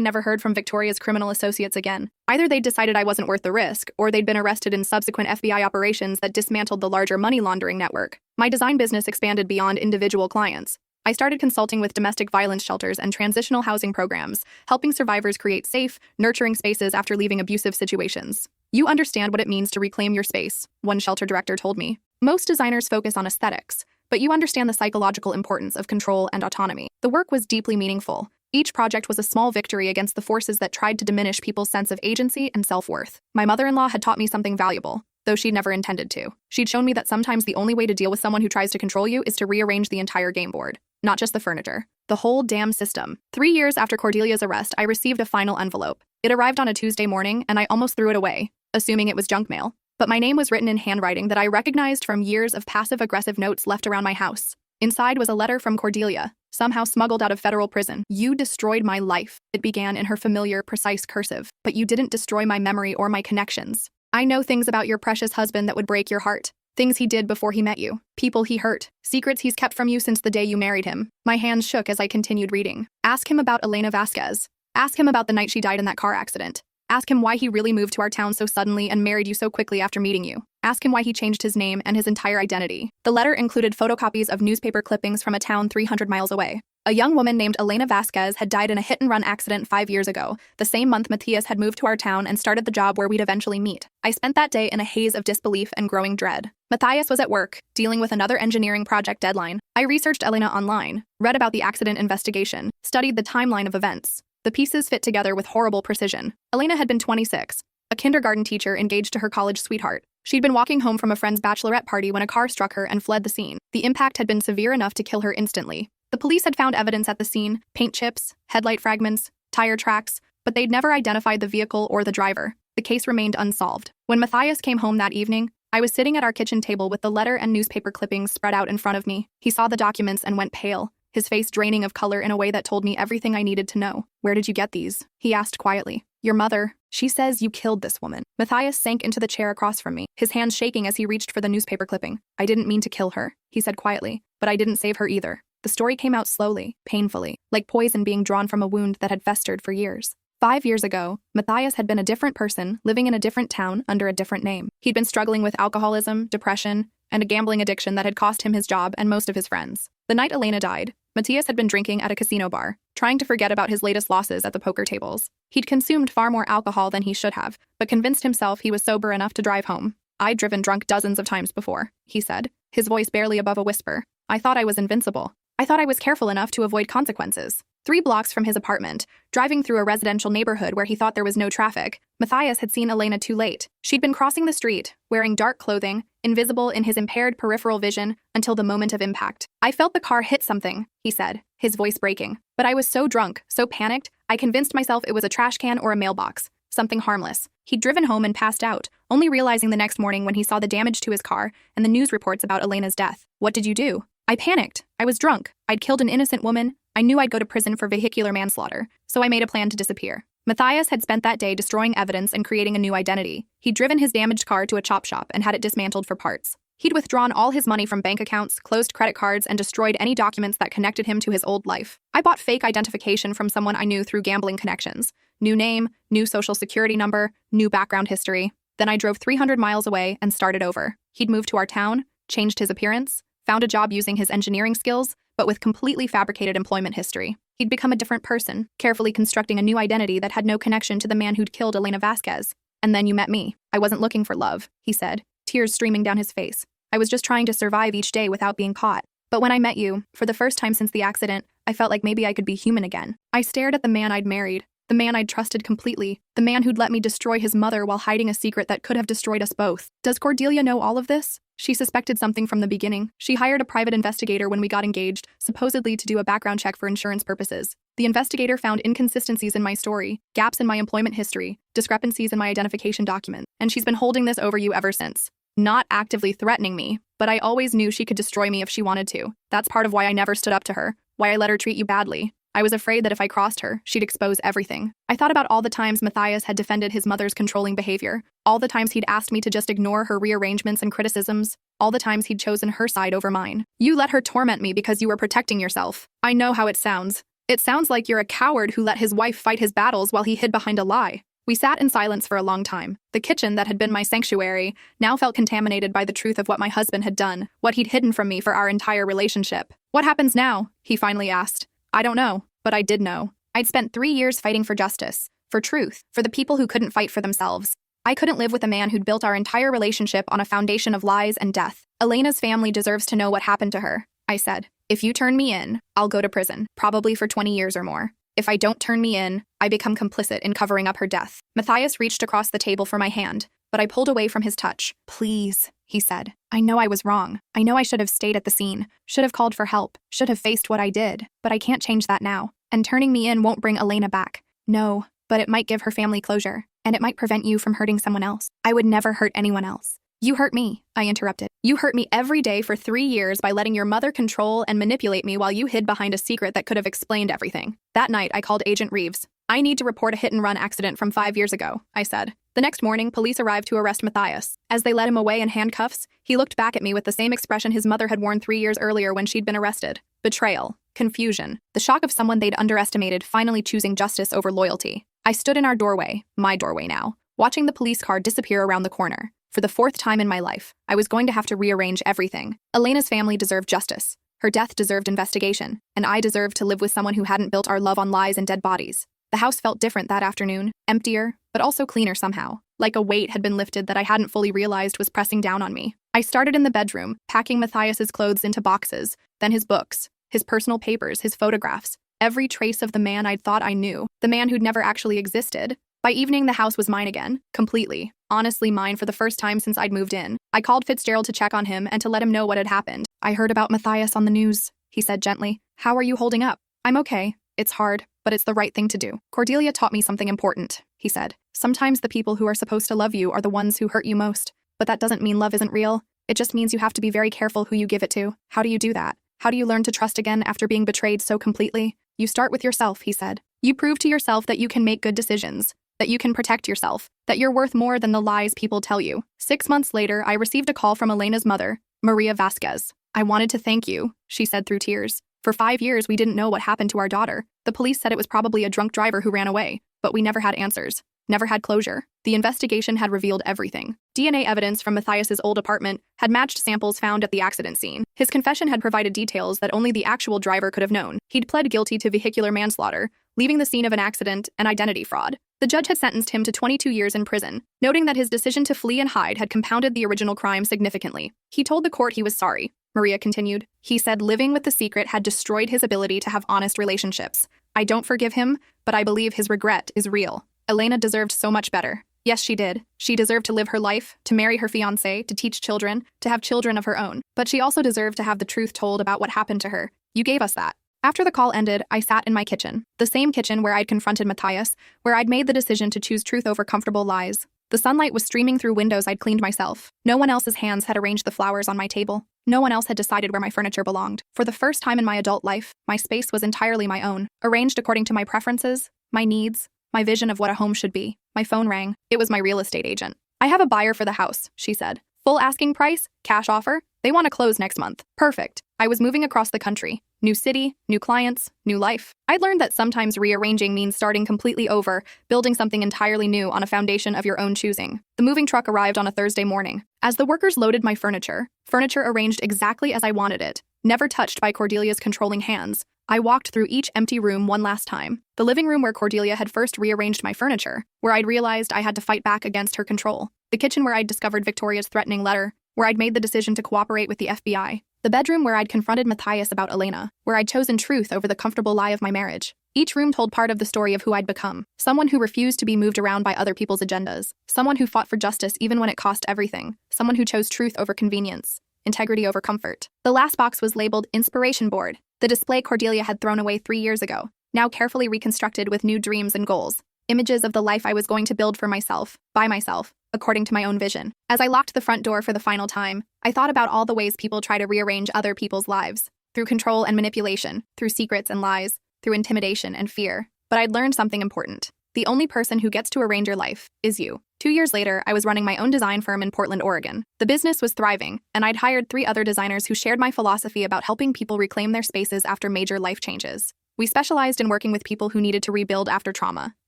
never heard from Victoria's criminal associates again. Either they'd decided I wasn't worth the risk, or they'd been arrested in subsequent FBI operations that dismantled the larger money laundering network. My design business expanded beyond individual clients. I started consulting with domestic violence shelters and transitional housing programs, helping survivors create safe, nurturing spaces after leaving abusive situations. You understand what it means to reclaim your space, one shelter director told me. Most designers focus on aesthetics, but you understand the psychological importance of control and autonomy. The work was deeply meaningful. Each project was a small victory against the forces that tried to diminish people's sense of agency and self-worth. My mother-in-law had taught me something valuable, though she'd never intended to. She'd shown me that sometimes the only way to deal with someone who tries to control you is to rearrange the entire game board. Not just the furniture. The whole damn system. 3 years after Cordelia's arrest, I received a final envelope. It arrived on a Tuesday morning, and I almost threw it away, assuming it was junk mail. But my name was written in handwriting that I recognized from years of passive-aggressive notes left around my house. Inside was a letter from Cordelia, somehow smuggled out of federal prison. You destroyed my life, it began in her familiar, precise cursive. But you didn't destroy my memory or my connections. I know things about your precious husband that would break your heart. Things he did before he met you. People he hurt. Secrets he's kept from you since the day you married him. My hands shook as I continued reading. Ask him about Elena Vasquez. Ask him about the night she died in that car accident. Ask him why he really moved to our town so suddenly and married you so quickly after meeting you. Ask him why he changed his name and his entire identity. The letter included photocopies of newspaper clippings from a town 300 miles away. A young woman named Elena Vasquez had died in a hit-and-run accident 5 years ago, the same month Matthias had moved to our town and started the job where we'd eventually meet. I spent that day in a haze of disbelief and growing dread. Matthias was at work, dealing with another engineering project deadline. I researched Elena online, read about the accident investigation, studied the timeline of events. The pieces fit together with horrible precision. Elena had been 26, a kindergarten teacher engaged to her college sweetheart. She'd been walking home from a friend's bachelorette party when a car struck her and fled the scene. The impact had been severe enough to kill her instantly. The police had found evidence at the scene, paint chips, headlight fragments, tire tracks, but they'd never identified the vehicle or the driver. The case remained unsolved. When Matthias came home that evening, I was sitting at our kitchen table with the letter and newspaper clippings spread out in front of me. He saw the documents and went pale, his face draining of color in a way that told me everything I needed to know. Where did you get these? He asked quietly. Your mother. She says you killed this woman. Matthias sank into the chair across from me, his hands shaking as he reached for the newspaper clipping. I didn't mean to kill her, he said quietly, but I didn't save her either. The story came out slowly, painfully, like poison being drawn from a wound that had festered for years. 5 years ago, Matthias had been a different person, living in a different town under a different name. He'd been struggling with alcoholism, depression, and a gambling addiction that had cost him his job and most of his friends. The night Elena died, Matthias had been drinking at a casino bar, trying to forget about his latest losses at the poker tables. He'd consumed far more alcohol than he should have, but convinced himself he was sober enough to drive home. I'd driven drunk dozens of times before, he said, his voice barely above a whisper. I thought I was invincible. I thought I was careful enough to avoid consequences. 3 blocks from his apartment, driving through a residential neighborhood where he thought there was no traffic, Matthias had seen Elena too late. She'd been crossing the street, wearing dark clothing, invisible in his impaired peripheral vision, until the moment of impact. I felt the car hit something, he said, his voice breaking. But I was so drunk, so panicked, I convinced myself it was a trash can or a mailbox. Something harmless. He'd driven home and passed out, only realizing the next morning when he saw the damage to his car and the news reports about Elena's death. What did you do? I panicked. I was drunk. I'd killed an innocent woman. I knew I'd go to prison for vehicular manslaughter, so I made a plan to disappear. Matthias had spent that day destroying evidence and creating a new identity. He'd driven his damaged car to a chop shop and had it dismantled for parts. He'd withdrawn all his money from bank accounts, closed credit cards, and destroyed any documents that connected him to his old life. I bought fake identification from someone I knew through gambling connections. New name, new social security number, new background history. Then I drove 300 miles away and started over. He'd moved to our town, changed his appearance, found a job using his engineering skills, but with completely fabricated employment history. He'd become a different person, carefully constructing a new identity that had no connection to the man who'd killed Elena Vasquez. And then you met me. I wasn't looking for love, he said, tears streaming down his face. I was just trying to survive each day without being caught. But when I met you, for the first time since the accident, I felt like maybe I could be human again. I stared at the man I'd married, the man I'd trusted completely, the man who'd let me destroy his mother while hiding a secret that could have destroyed us both. Does Cordelia know all of this? She suspected something from the beginning. She hired a private investigator when we got engaged, supposedly to do a background check for insurance purposes. The investigator found inconsistencies in my story, gaps in my employment history, discrepancies in my identification document, and she's been holding this over you ever since. Not actively threatening me, but I always knew she could destroy me if she wanted to. That's part of why I never stood up to her, why I let her treat you badly. I was afraid that if I crossed her, she'd expose everything. I thought about all the times Matthias had defended his mother's controlling behavior, all the times he'd asked me to just ignore her rearrangements and criticisms, all the times he'd chosen her side over mine. You let her torment me because you were protecting yourself. I know how it sounds. It sounds like you're a coward who let his wife fight his battles while he hid behind a lie. We sat in silence for a long time. The kitchen that had been my sanctuary now felt contaminated by the truth of what my husband had done, what he'd hidden from me for our entire relationship. What happens now? He finally asked. I don't know, but I did know. I'd spent 3 years fighting for justice, for truth, for the people who couldn't fight for themselves. I couldn't live with a man who'd built our entire relationship on a foundation of lies and death. Elena's family deserves to know what happened to her, I said. If you turn me in, I'll go to prison, probably for 20 years or more. If I don't turn me in, I become complicit in covering up her death. Matthias reached across the table for my hand, but I pulled away from his touch. Please, he said. I know I was wrong. I know I should have stayed at the scene, should have called for help, should have faced what I did, but I can't change that now. And turning me in won't bring Elena back. No, but it might give her family closure, and it might prevent you from hurting someone else. I would never hurt anyone else. You hurt me, I interrupted. You hurt me every day for 3 years by letting your mother control and manipulate me while you hid behind a secret that could have explained everything. That night, I called Agent Reeves. I need to report a hit-and-run accident from 5 years ago, I said. The next morning, police arrived to arrest Matthias. As they led him away in handcuffs, he looked back at me with the same expression his mother had worn 3 years earlier when she'd been arrested. Betrayal. Confusion. The shock of someone they'd underestimated finally choosing justice over loyalty. I stood in our doorway, my doorway now, watching the police car disappear around the corner. For the 4th time in my life, I was going to have to rearrange everything. Elena's family deserved justice. Her death deserved investigation, and I deserved to live with someone who hadn't built our love on lies and dead bodies. The house felt different that afternoon, emptier, but also cleaner somehow, like a weight had been lifted that I hadn't fully realized was pressing down on me. I started in the bedroom, packing Matthias's clothes into boxes, then his books, his personal papers, his photographs, every trace of the man I'd thought I knew, the man who'd never actually existed. By evening, the house was mine again, completely, honestly mine for the first time since I'd moved in. I called Fitzgerald to check on him and to let him know what had happened. I heard about Matthias on the news, he said gently. How are you holding up? I'm okay. It's hard, but it's the right thing to do. Cordelia taught me something important, he said. Sometimes the people who are supposed to love you are the ones who hurt you most. But that doesn't mean love isn't real. It just means you have to be very careful who you give it to. How do you do that? How do you learn to trust again after being betrayed so completely? You start with yourself, he said. You prove to yourself that you can make good decisions, that you can protect yourself, that you're worth more than the lies people tell you. 6 months later, I received a call from Elena's mother, Maria Vasquez. I wanted to thank you, she said through tears. For 5 years, we didn't know what happened to our daughter. The police said it was probably a drunk driver who ran away, but we never had answers, never had closure. The investigation had revealed everything. DNA evidence from Matthias's old apartment had matched samples found at the accident scene. His confession had provided details that only the actual driver could have known. He'd pled guilty to vehicular manslaughter, leaving the scene of an accident and identity fraud. The judge had sentenced him to 22 years in prison, noting that his decision to flee and hide had compounded the original crime significantly. He told the court he was sorry, Maria continued. He said living with the secret had destroyed his ability to have honest relationships. I don't forgive him, but I believe his regret is real. Elena deserved so much better. Yes, she did. She deserved to live her life, to marry her fiancé, to teach children, to have children of her own. But she also deserved to have the truth told about what happened to her. You gave us that. After the call ended, I sat in my kitchen, the same kitchen where I'd confronted Matthias, where I'd made the decision to choose truth over comfortable lies. The sunlight was streaming through windows I'd cleaned myself. No one else's hands had arranged the flowers on my table. No one else had decided where my furniture belonged. For the first time in my adult life, my space was entirely my own, arranged according to my preferences, my needs, my vision of what a home should be. My phone rang. It was my real estate agent. I have a buyer for the house, she said. Full asking price, cash offer. They want to close next month. Perfect. I was moving across the country. New city, new clients, new life. I'd learned that sometimes rearranging means starting completely over, building something entirely new on a foundation of your own choosing. The moving truck arrived on a Thursday morning. As the workers loaded my furniture arranged exactly as I wanted it, never touched by Cordelia's controlling hands, I walked through each empty room one last time. The living room where Cordelia had first rearranged my furniture, where I'd realized I had to fight back against her control. The kitchen where I'd discovered Victoria's threatening letter, where I'd made the decision to cooperate with the FBI. The bedroom where I'd confronted Matthias about Elena, where I'd chosen truth over the comfortable lie of my marriage. Each room told part of the story of who I'd become, someone who refused to be moved around by other people's agendas, someone who fought for justice even when it cost everything, someone who chose truth over convenience, integrity over comfort. The last box was labeled Inspiration Board, the display Cordelia had thrown away 3 years ago, now carefully reconstructed with new dreams and goals, images of the life I was going to build for myself, by myself, according to my own vision. As I locked the front door for the final time, I thought about all the ways people try to rearrange other people's lives, through control and manipulation, through secrets and lies, through intimidation and fear. But I'd learned something important. The only person who gets to arrange your life is you. 2 years later, I was running my own design firm in Portland, Oregon. The business was thriving, and I'd hired 3 other designers who shared my philosophy about helping people reclaim their spaces after major life changes. We specialized in working with people who needed to rebuild after trauma,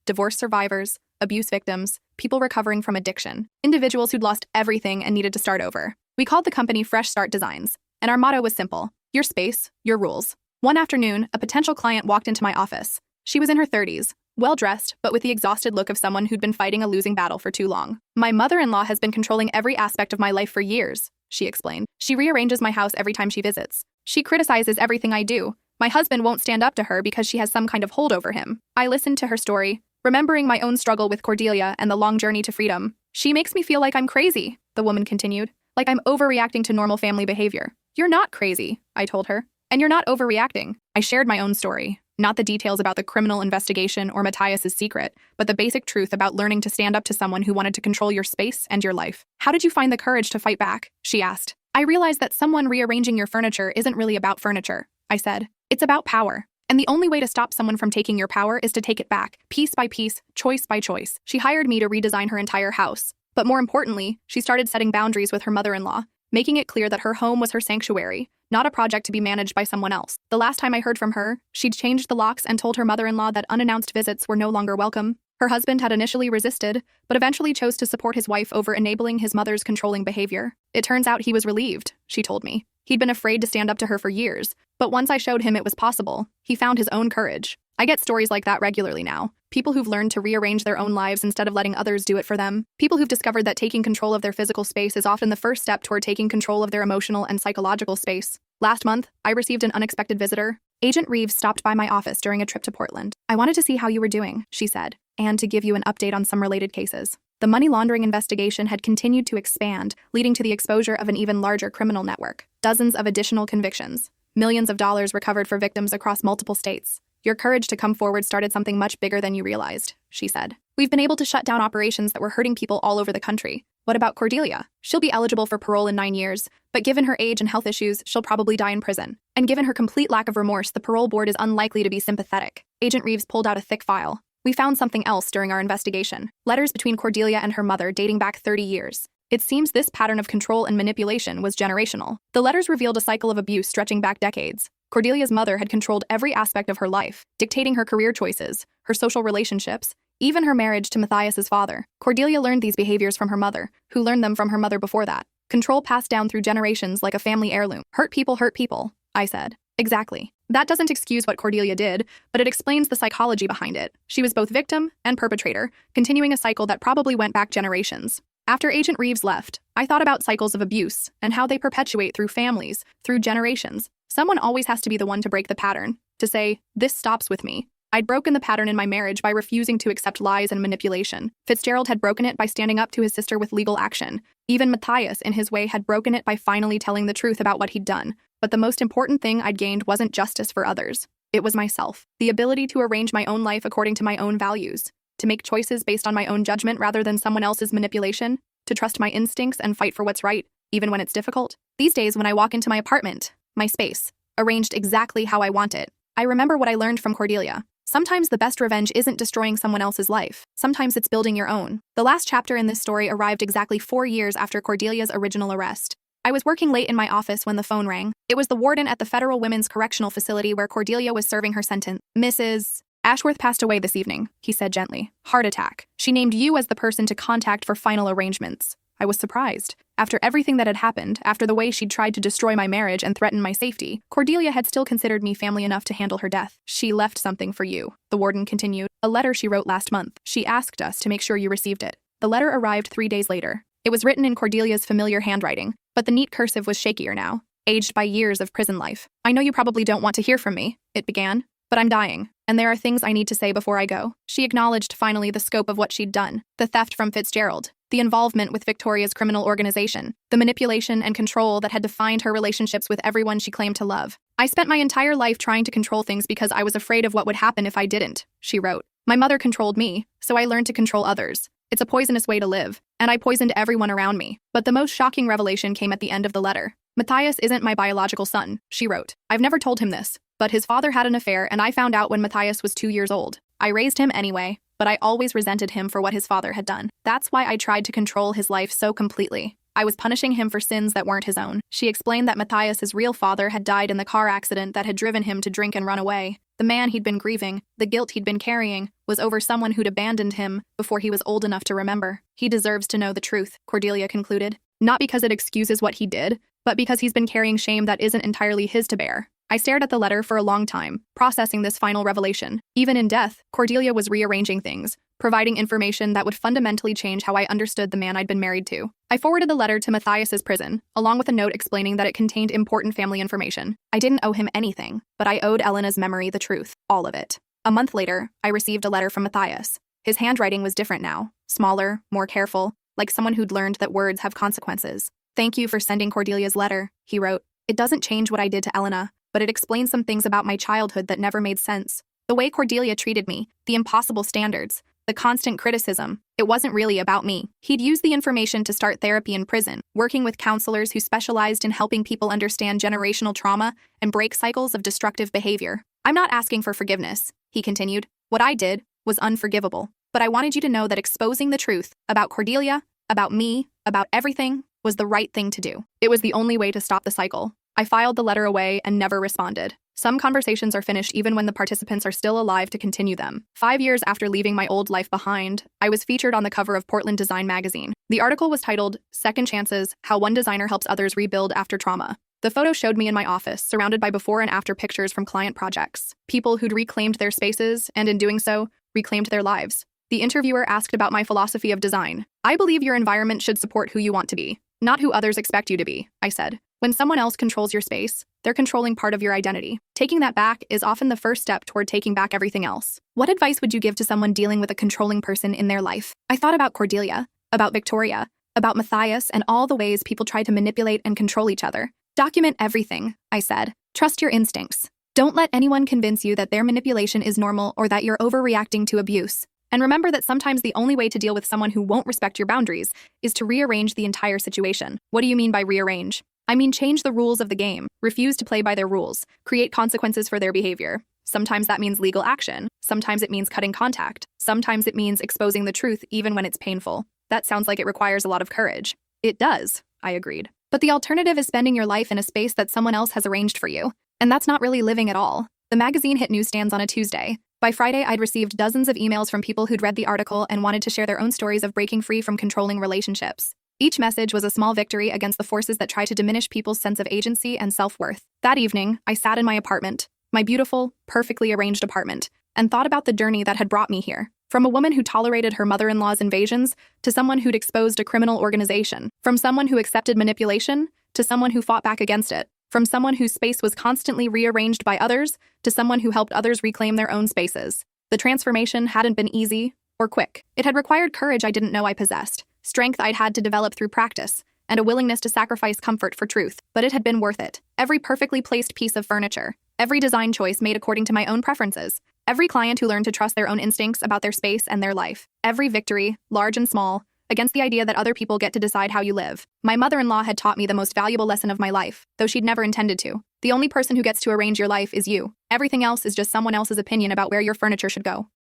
divorce survivors, abuse victims, people recovering from addiction, individuals who'd lost everything and needed to start over. We called the company Fresh Start Designs, and our motto was simple: your space, your rules. One afternoon, a potential client walked into my office. She was in her 30s, well-dressed, but with the exhausted look of someone who'd been fighting a losing battle for too long. My mother-in-law has been controlling every aspect of my life for years, she explained. She rearranges my house every time she visits. She criticizes everything I do. My husband won't stand up to her because she has some kind of hold over him. I listened to her story, remembering my own struggle with Cordelia and the long journey to freedom. She makes me feel like I'm crazy, the woman continued, like I'm overreacting to normal family behavior. You're not crazy, I told her, and you're not overreacting. I shared my own story, not the details about the criminal investigation or Matthias's secret, but the basic truth about learning to stand up to someone who wanted to control your space and your life. How did you find the courage to fight back? She asked. I realized that someone rearranging your furniture isn't really about furniture, I said. It's about power. And the only way to stop someone from taking your power is to take it back, piece by piece, choice by choice. She hired me to redesign her entire house. But more importantly, she started setting boundaries with her mother-in-law, making it clear that her home was her sanctuary, not a project to be managed by someone else. The last time I heard from her, she'd changed the locks and told her mother-in-law that unannounced visits were no longer welcome. Her husband had initially resisted, but eventually chose to support his wife over enabling his mother's controlling behavior. It turns out he was relieved, she told me. He'd been afraid to stand up to her for years, but once I showed him it was possible, he found his own courage. I get stories like that regularly now. People who've learned to rearrange their own lives instead of letting others do it for them. People who've discovered that taking control of their physical space is often the first step toward taking control of their emotional and psychological space. Last month, I received an unexpected visitor. Agent Reeves stopped by my office during a trip to Portland. I wanted to see how you were doing, she said, and to give you an update on some related cases. The money laundering investigation had continued to expand, leading to the exposure of an even larger criminal network. Dozens of additional convictions. Millions of dollars recovered for victims across multiple states. Your courage to come forward started something much bigger than you realized, she said. We've been able to shut down operations that were hurting people all over the country. What about Cordelia? She'll be eligible for parole in 9 years, but given her age and health issues, she'll probably die in prison. And given her complete lack of remorse, the parole board is unlikely to be sympathetic. Agent Reeves pulled out a thick file. We found something else during our investigation. Letters between Cordelia and her mother dating back 30 years. It seems this pattern of control and manipulation was generational. The letters revealed a cycle of abuse stretching back decades. Cordelia's mother had controlled every aspect of her life, dictating her career choices, her social relationships, even her marriage to Matthias's father. Cordelia learned these behaviors from her mother, who learned them from her mother before that. Control passed down through generations like a family heirloom. Hurt people, I said. Exactly. That doesn't excuse what Cordelia did, but it explains the psychology behind it. She was both victim and perpetrator, continuing a cycle that probably went back generations. After Agent Reeves left, I thought about cycles of abuse and how they perpetuate through families, through generations. Someone always has to be the one to break the pattern, to say, this stops with me. I'd broken the pattern in my marriage by refusing to accept lies and manipulation. Fitzgerald had broken it by standing up to his sister with legal action. Even Matthias, in his way, had broken it by finally telling the truth about what he'd done. But the most important thing I'd gained wasn't justice for others. It was myself. The ability to arrange my own life according to my own values. To make choices based on my own judgment rather than someone else's manipulation. To trust my instincts and fight for what's right, even when it's difficult. These days, when I walk into my apartment, my space, arranged exactly how I want it, I remember what I learned from Cordelia. Sometimes the best revenge isn't destroying someone else's life. Sometimes it's building your own. The last chapter in this story arrived exactly 4 years after Cordelia's original arrest. I was working late in my office when the phone rang. It was the warden at the Federal Women's Correctional Facility where Cordelia was serving her sentence. Mrs. Ashworth passed away this evening, he said gently. Heart attack. She named you as the person to contact for final arrangements. I was surprised. After everything that had happened, after the way she'd tried to destroy my marriage and threaten my safety, Cordelia had still considered me family enough to handle her death. She left something for you, the warden continued. A letter she wrote last month. She asked us to make sure you received it. The letter arrived 3 days later. It was written in Cordelia's familiar handwriting, but the neat cursive was shakier now. aged by years of prison life. "I know you probably don't want to hear from me," it began, "but I'm dying, and there are things I need to say before I go." She acknowledged finally the scope of what she'd done: the theft from Fitzgerald, the involvement with Victoria's criminal organization, the manipulation and control that had defined her relationships with everyone she claimed to love. "I spent my entire life trying to control things because I was afraid of what would happen if I didn't," she wrote. "My mother controlled me, so I learned to control others. It's a poisonous way to live, and I poisoned everyone around me." But the most shocking revelation came at the end of the letter. "Matthias isn't my biological son," she wrote. "I've never told him this, but his father had an affair and I found out when Matthias was 2 years old. I raised him anyway, but I always resented him for what his father had done. That's why I tried to control his life so completely. I was punishing him for sins that weren't his own." She explained that Matthias's real father had died in the car accident that had driven him to drink and run away. The man he'd been grieving, the guilt he'd been carrying, was over someone who'd abandoned him before he was old enough to remember. "He deserves to know the truth," Cordelia concluded. "Not because it excuses what he did, but because he's been carrying shame that isn't entirely his to bear." I stared at the letter for a long time, processing this final revelation. Even in death, Cordelia was rearranging things, providing information that would fundamentally change how I understood the man I'd been married to. I forwarded the letter to Matthias's prison, along with a note explaining that it contained important family information. I didn't owe him anything, but I owed Elena's memory the truth, all of it. A month later, I received a letter from Matthias. His handwriting was different now, smaller, more careful, like someone who'd learned that words have consequences. "Thank you for sending Cordelia's letter," he wrote. "It doesn't change what I did to Elena, but it explains some things about my childhood that never made sense. The way Cordelia treated me, the impossible standards, the constant criticism, it wasn't really about me." He'd used the information to start therapy in prison, working with counselors who specialized in helping people understand generational trauma and break cycles of destructive behavior. "I'm not asking for forgiveness," he continued. "What I did was unforgivable. But I wanted you to know that exposing the truth about Cordelia, about me, about everything, was the right thing to do. It was the only way to stop the cycle." I filed the letter away and never responded. Some conversations are finished even when the participants are still alive to continue them. 5 years after leaving my old life behind, I was featured on the cover of Portland Design magazine. The article was titled, "Second Chances: How One Designer Helps Others Rebuild After Trauma." The photo showed me in my office, surrounded by before and after pictures from client projects. People who'd reclaimed their spaces, and in doing so, reclaimed their lives. The interviewer asked about my philosophy of design. "I believe your environment should support who you want to be, not who others expect you to be," I said. "When someone else controls your space, they're controlling part of your identity. Taking that back is often the first step toward taking back everything else." What advice would you give to someone dealing with a controlling person in their life? I thought about Cordelia, about Victoria, about Matthias, and all the ways people try to manipulate and control each other. "Document everything," I said. "Trust your instincts. Don't let anyone convince you that their manipulation is normal or that you're overreacting to abuse. And remember that sometimes the only way to deal with someone who won't respect your boundaries is to rearrange the entire situation." What do you mean by rearrange? I mean change the rules of the game, refuse to play by their rules, create consequences for their behavior. Sometimes that means legal action. Sometimes it means cutting contact. Sometimes it means exposing the truth even when it's painful. That sounds like it requires a lot of courage. It does, I agreed. But the alternative is spending your life in a space that someone else has arranged for you. And that's not really living at all. The magazine hit newsstands on a Tuesday. By Friday, I'd received dozens of emails from people who'd read the article and wanted to share their own stories of breaking free from controlling relationships. Each message was a small victory against the forces that try to diminish people's sense of agency and self-worth. That evening, I sat in my apartment, my beautiful, perfectly arranged apartment, and thought about the journey that had brought me here. From a woman who tolerated her mother-in-law's invasions to someone who'd exposed a criminal organization. From someone who accepted manipulation to someone who fought back against it. From someone whose space was constantly rearranged by others to someone who helped others reclaim their own spaces. The transformation hadn't been easy or quick. It had required courage I didn't know I possessed. Strength I'd had to develop through practice, and a willingness to sacrifice comfort for truth. But it had been worth it. Every perfectly placed piece of furniture, every design choice made according to my own preferences, every client who learned to trust their own instincts about their space and their life, every victory, large and small, against the idea that other people get to decide how you live. My mother-in-law had taught me the most valuable lesson of my life, though she'd never intended to. The only person who gets to arrange your life is you. Everything else is just someone else's opinion about where your furniture should go.